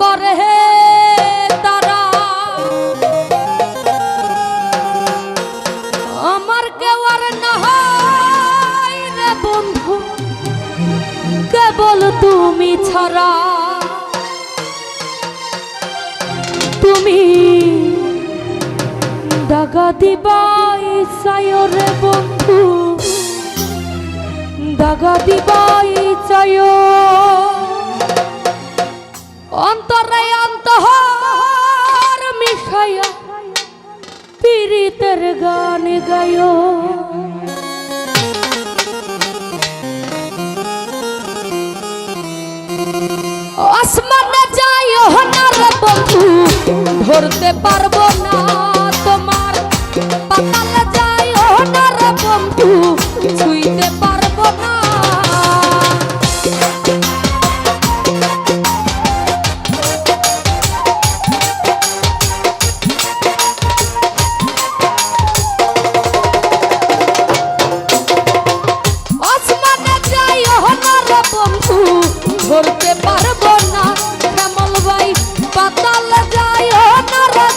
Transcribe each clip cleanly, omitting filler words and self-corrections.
করে তারা আমার কেউ আর নাই রে বন্ধু কেবল তুমি ছাড়া তুমি দাগা দিবাই চায় রে বন্ধু দাগা দিবাই চায় অন্তরে অন্তর মিশাইয়া পীড়িতের গান গায় আসমানে যাইও না রে বন্ধু ধরতে পারবো না তোমার পাতালে যাইও না রে বন্ধু ছুঁইতে পারবো না আসমানে যাইও না রে বন্ধু ধরতে পারবো না শ্যামল ভাই পাতালে যাইও না রে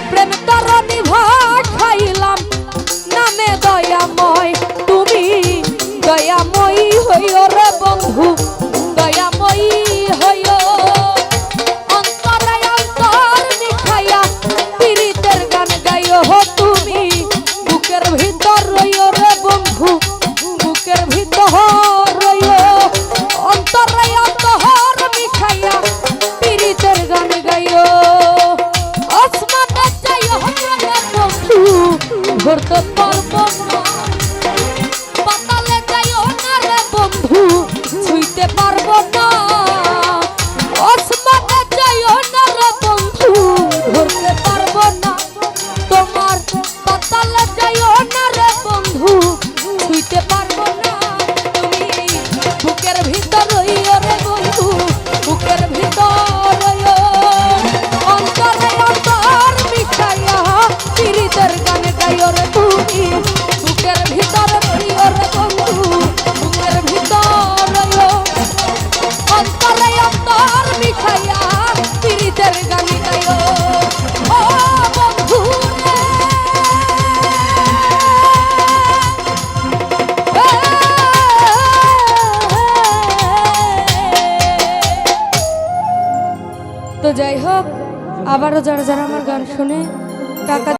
প্রেম তরণী ভাসাইলাম নামে দয়াময় তুমি দয়াময়ী হইও রে বন্ধু দয়াময়ী হইও অন্তরে অন্তর মিশাইয়া পীড়িতের গান গাইও তুমি বুকের ভিতর রইও রে বন্ধু বুকের ভিতর রইও অন্তরে অন্তর মিশাইয়া পীড়িতের গান গাইও আসমানে যাইও রে বন্ধু ধরতে পারবো না পাতালে যাইও না রে বন্ধু ছুঁইতে পারবো না আসমানে যাইও না রে বন্ধু ধরতে পারবো না তোমার পাতালে যাইও না রে বন্ধু ছুঁইতে পারবো না তুমি বুকের ভিতর রইও রে বন্ধু বুকের ভিতর রইও অন্তরে অন্তর মিশাইয়া পীড়িতের গান গাইও রে তুমি বুকের ভিতর রইও রে বন্ধু বুকের ভিতর রইও অন্তরে অন্তর মিশাইয়া পীড়িতের গান গাইও ও বন্ধু তো যাই হোক আবারও যারা যারা আমার গান শুনে টাকা